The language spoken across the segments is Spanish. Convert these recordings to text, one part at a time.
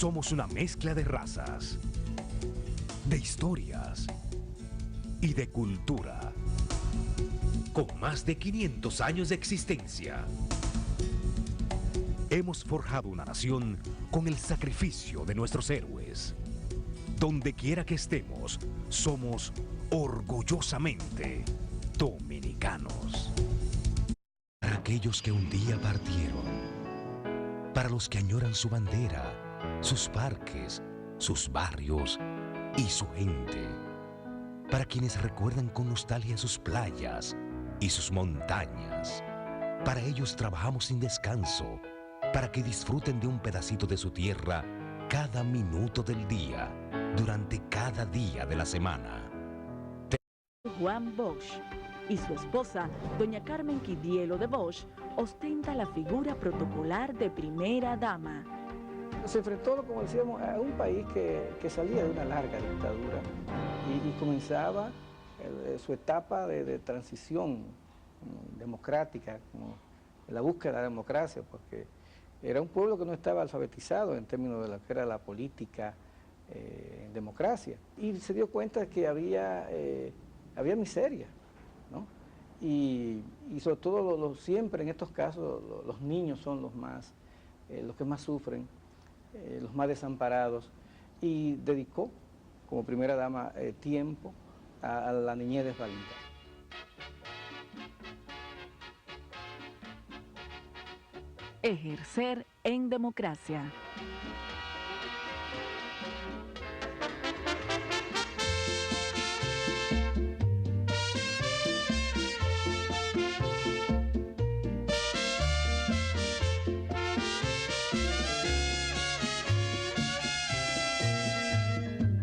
Somos una mezcla de razas, de historias y de cultura. Con más de 500 años de existencia, hemos forjado una nación con el sacrificio de nuestros héroes. Donde quiera que estemos, somos orgullosamente dominicanos. Para aquellos que un día partieron, para los que añoran su bandera, sus parques, sus barrios y su gente, para quienes recuerdan con nostalgia sus playas y sus montañas, para ellos trabajamos sin descanso, para que disfruten de un pedacito de su tierra cada minuto del día, durante cada día de la semana. Juan Bosch y su esposa, doña Carmen Quidielo de Bosch, ostenta la figura protocolar de primera dama. Se enfrentó, como decíamos, a un país que salía de una larga dictadura y comenzaba su etapa de transición democrática, como la búsqueda de la democracia, porque era un pueblo que no estaba alfabetizado en términos de lo que era la política en democracia. Y se dio cuenta que había miseria, ¿no? Y sobre todo siempre en estos casos los niños son los que más sufren, los más desamparados, y dedicó como primera dama tiempo a la niñez desvalida. Ejercer en democracia.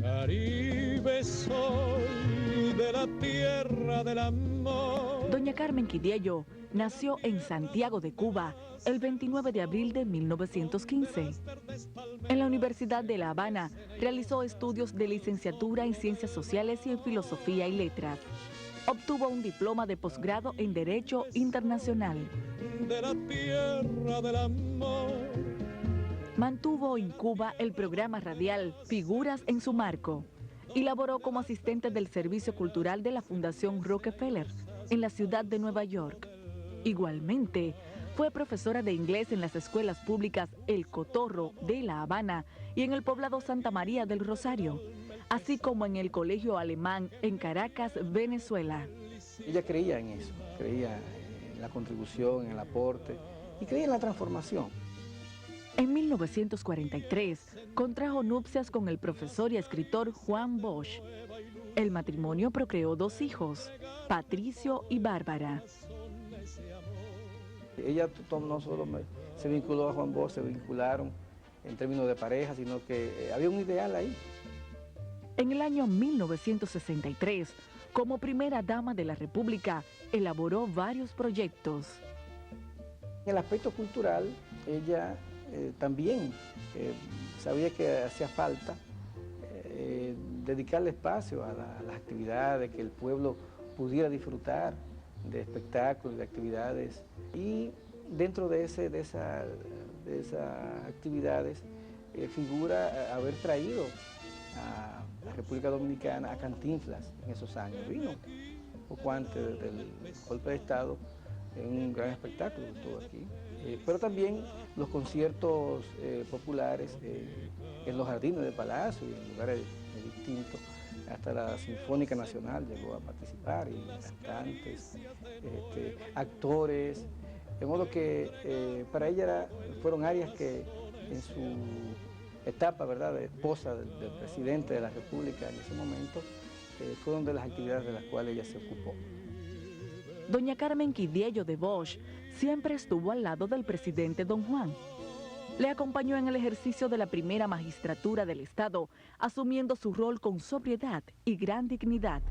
Caribe soy de la tierra del amor. Doña Carmen Quidiello nació en Santiago de Cuba el 29 de abril de 1915. En la Universidad de La Habana realizó estudios de licenciatura en Ciencias Sociales y en Filosofía y Letras. Obtuvo un diploma de posgrado en Derecho Internacional. De la tierra del amor. Mantuvo en Cuba el programa radial Figuras en su Marco y laboró como asistente del Servicio Cultural de la Fundación Rockefeller en la ciudad de Nueva York. Igualmente, fue profesora de inglés en las escuelas públicas El Cotorro de La Habana y en el poblado Santa María del Rosario, así como en el Colegio Alemán en Caracas, Venezuela. Ella creía en eso, creía en la contribución, en el aporte y creía en la transformación. En 1943, contrajo nupcias con el profesor y escritor Juan Bosch. El matrimonio procreó 2 hijos, Patricio y Bárbara. Ella no solo se vinculó a Juan Bosch, se vincularon en términos de pareja, sino que había un ideal ahí. En el año 1963, como primera dama de la República, elaboró varios proyectos. En el aspecto cultural, ella también sabía que hacía falta dedicarle espacio a las actividades, que el pueblo pudiera disfrutar de espectáculos, de actividades. Y dentro de esas actividades figura haber traído a la República Dominicana a Cantinflas en esos años. Vino un poco antes del golpe de Estado, en un gran espectáculo que estuvo aquí. Pero también los conciertos populares en los jardines del Palacio y en lugares distintos. Hasta la Sinfónica Nacional llegó a participar, y cantantes, actores, de modo que para ella fueron áreas que en su etapa, ¿verdad?, de esposa del presidente de la República en ese momento, fueron de las actividades de las cuales ella se ocupó. Doña Carmen Quidiello de Bosch siempre estuvo al lado del presidente Don Juan. Le acompañó en el ejercicio de la primera magistratura del Estado, asumiendo su rol con sobriedad y gran dignidad.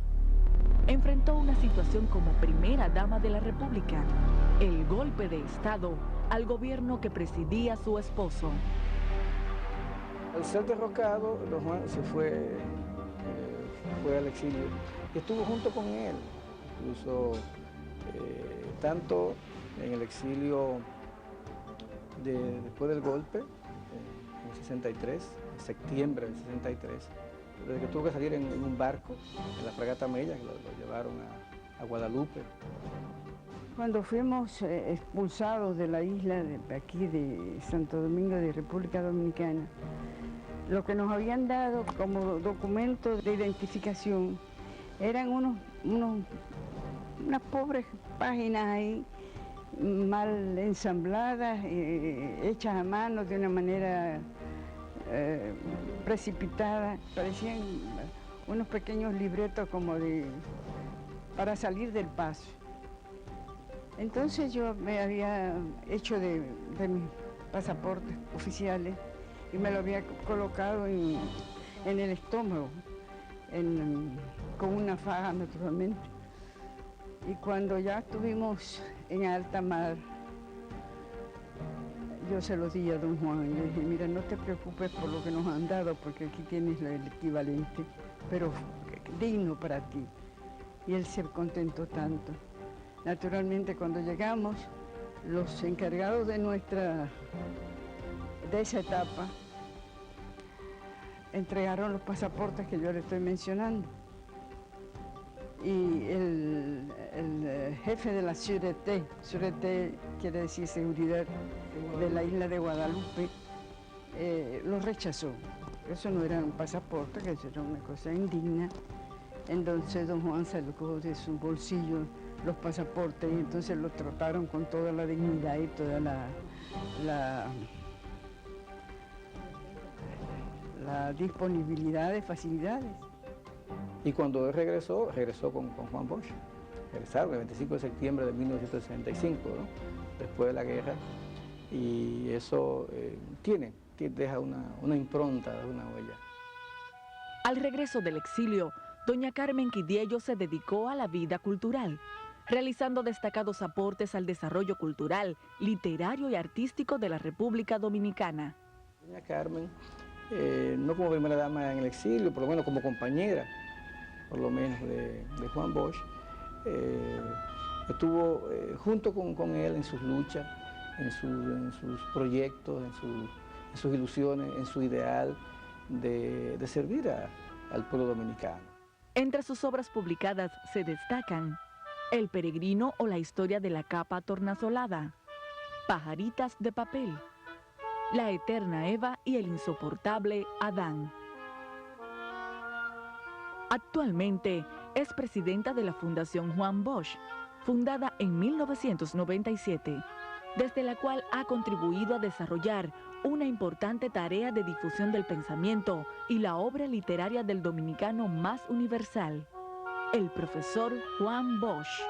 Enfrentó una situación como primera dama de la República, el golpe de Estado al gobierno que presidía su esposo. Al ser derrocado, Don Juan se fue al exilio y estuvo junto con él, incluso tanto en el exilio después del golpe, en el 63, en septiembre del 63, desde que tuvo que salir en un barco, en la fragata Mella, que lo llevaron a Guadalupe. Cuando fuimos expulsados de la isla de aquí de Santo Domingo de República Dominicana, lo que nos habían dado como documento de identificación eran unas pobres páginas ahí, mal ensambladas, hechas a mano de una manera precipitada. Parecían unos pequeños libretos como para salir del paso. Entonces yo me había hecho de mis pasaportes oficiales y me lo había colocado en el estómago, con una faja naturalmente. Y cuando ya estuvimos en alta mar, yo se lo di a don Juan y le dije, mira, no te preocupes por lo que nos han dado, porque aquí tienes el equivalente, pero digno para ti. Y él se contentó tanto. Naturalmente, cuando llegamos, los encargados de esa etapa entregaron los pasaportes que yo le estoy mencionando. Y el jefe de la Sûreté quiere decir seguridad, de la isla de Guadalupe, lo rechazó. Eso no era un pasaporte, que eso era una cosa indigna. Entonces don Juan sacó de su bolsillo los pasaportes y entonces los trataron con toda la dignidad y toda la disponibilidad de facilidades. Y cuando él regresó con Juan Bosch. Regresaron el 25 de septiembre de 1965, ¿no? Después de la guerra. Y eso deja una impronta, una huella. Al regreso del exilio, doña Carmen Quidiello se dedicó a la vida cultural, realizando destacados aportes al desarrollo cultural, literario y artístico de la República Dominicana. Doña Carmen, no como primera dama en el exilio, por lo menos como compañera, por lo menos de Juan Bosch, estuvo junto con él en sus luchas, en sus proyectos, en sus ilusiones, en su ideal de servir al pueblo dominicano. Entre sus obras publicadas se destacan El peregrino o la historia de la capa tornasolada, Pajaritas de papel, La eterna Eva y el insoportable Adán. Actualmente es presidenta de la Fundación Juan Bosch, fundada en 1997, desde la cual ha contribuido a desarrollar una importante tarea de difusión del pensamiento y la obra literaria del dominicano más universal, el profesor Juan Bosch.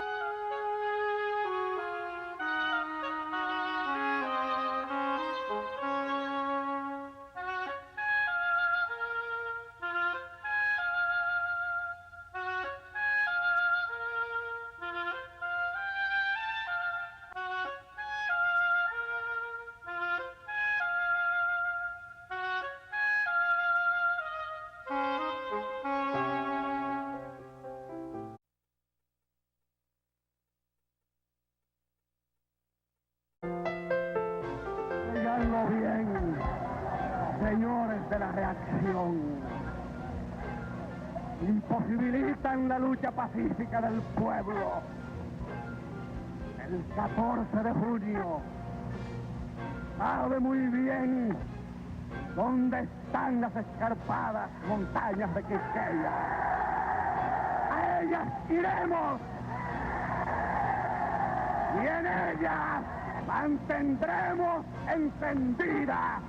Oiganlo bien, señores de la reacción. Imposibilitan la lucha pacífica del pueblo. El 14 de junio, sabe muy bien dónde están las escarpadas montañas de Quisqueya. A ellas iremos y en ellas mantendremos encendida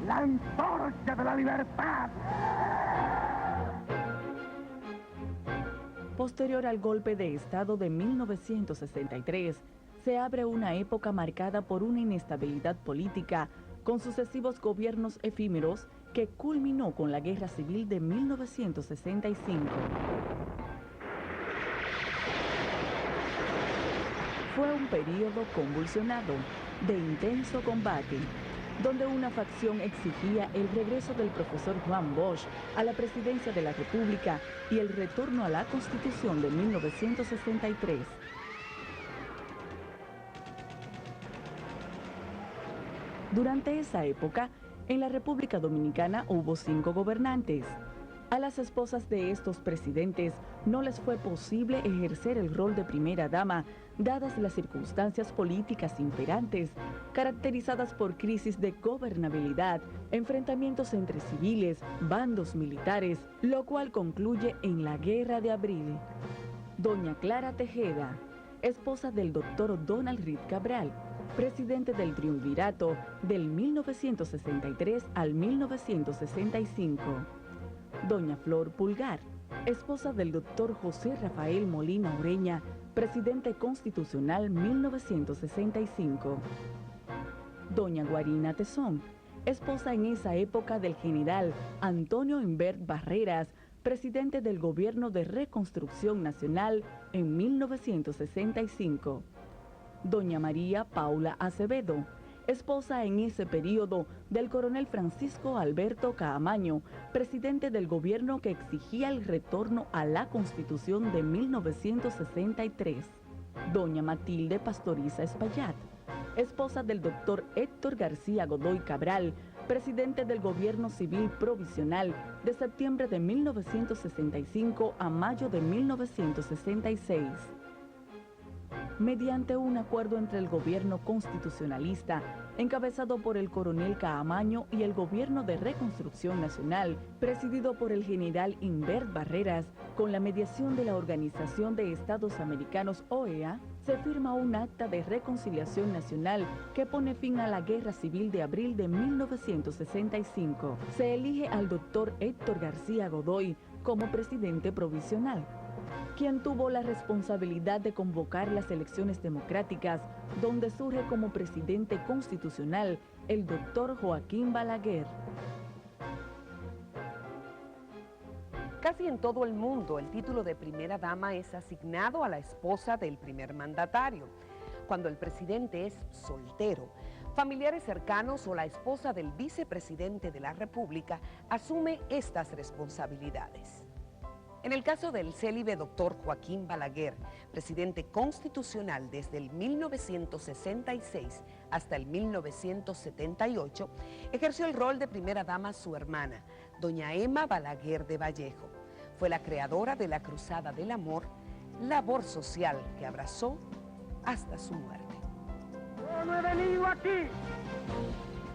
la antorcha de la libertad. Posterior al golpe de Estado de 1963, se abre una época marcada por una inestabilidad política, con sucesivos gobiernos efímeros que culminó con la Guerra Civil de 1965. Fue un periodo convulsionado, de intenso combate, donde una facción exigía el regreso del profesor Juan Bosch a la presidencia de la República y el retorno a la Constitución de 1963. Durante esa época, En la República Dominicana hubo 5 gobernantes. A las esposas de estos presidentes no les fue posible ejercer el rol de primera dama, dadas las circunstancias políticas imperantes, caracterizadas por crisis de gobernabilidad, enfrentamientos entre civiles, bandos militares, lo cual concluye en la Guerra de Abril. Doña Clara Tejeda, esposa del doctor Donald Reed Cabral, presidente del Triunvirato del 1963 al 1965. Doña Flor Pulgar, esposa del doctor José Rafael Molina Ureña, presidente constitucional 1965. Doña Guarina Tezón, esposa en esa época del general Antonio Imbert Barreras, presidente del Gobierno de Reconstrucción Nacional en 1965. Doña María Paula Acevedo, esposa en ese periodo del coronel Francisco Alberto Caamaño, presidente del gobierno que exigía el retorno a la Constitución de 1963. Doña Matilde Pastoriza Espaillat, esposa del doctor Héctor García Godoy Cabral, presidente del gobierno civil provisional de septiembre de 1965 a mayo de 1966. Mediante un acuerdo entre el gobierno constitucionalista, encabezado por el coronel Caamaño, y el gobierno de Reconstrucción Nacional, presidido por el general Imbert Barreras, con la mediación de la Organización de Estados Americanos OEA, se firma un acta de reconciliación nacional que pone fin a la Guerra Civil de abril de 1965. Se elige al doctor Héctor García Godoy como presidente provisional, quien tuvo la responsabilidad de convocar las elecciones democráticas, donde surge como presidente constitucional el doctor Joaquín Balaguer. Casi en todo el mundo, el título de primera dama es asignado a la esposa del primer mandatario. Cuando el presidente es soltero, familiares cercanos o la esposa del vicepresidente de la República asume estas responsabilidades. En el caso del célibe doctor Joaquín Balaguer, presidente constitucional desde el 1966 hasta el 1978, ejerció el rol de primera dama su hermana, doña Emma Balaguer de Vallejo. Fue la creadora de la Cruzada del Amor, labor social que abrazó hasta su muerte. Yo no he venido aquí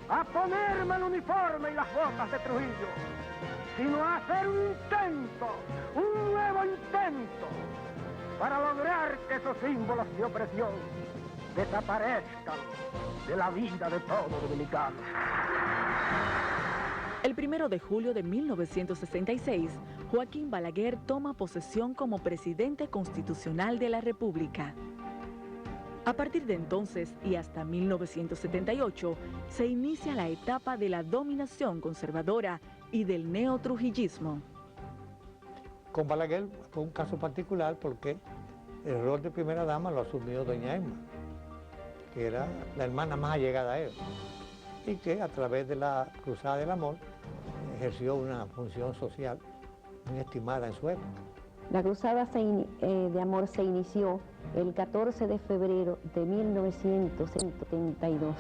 a ponerme el uniforme y las botas de Trujillo, sino a hacer un nuevo intento, para lograr que esos símbolos de opresión desaparezcan de la vida de todo dominicano. El 1 de julio de 1966, Joaquín Balaguer toma posesión como presidente constitucional de la República. A partir de entonces y hasta 1978, se inicia la etapa de la dominación conservadora y del neotrujillismo. Con Balaguer fue un caso particular porque el rol de primera dama lo asumió doña Emma, que era la hermana más allegada a él, y que a través de la Cruzada del Amor ejerció una función social muy estimada en su época. La Cruzada de Amor se inició el 14 de febrero de 1972,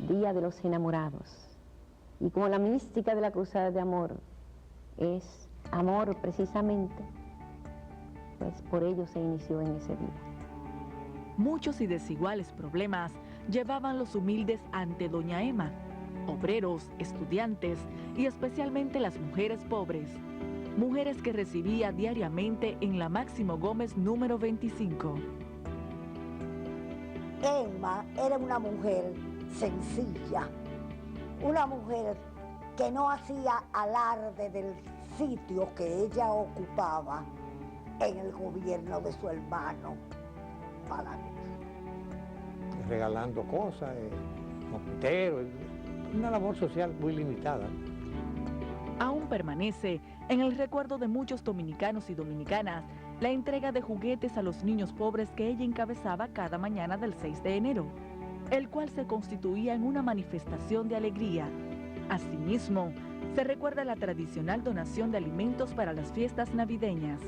Día de los Enamorados. Y como la mística de la Cruzada de Amor es amor precisamente, pues por ello se inició en ese día. Muchos y desiguales problemas llevaban los humildes ante doña Emma, obreros, estudiantes y especialmente las mujeres pobres, mujeres que recibía diariamente en la Máximo Gómez número 25. Emma era una mujer sencilla, una mujer que no hacía alarde del sitio que ella ocupaba en el gobierno de su hermano Balaguer. Regalando cosas, mosquiteros, una labor social muy limitada. Aún permanece en el recuerdo de muchos dominicanos y dominicanas la entrega de juguetes a los niños pobres que ella encabezaba cada mañana del 6 de enero, el cual se constituía en una manifestación de alegría. Asimismo, se recuerda la tradicional donación de alimentos para las fiestas navideñas.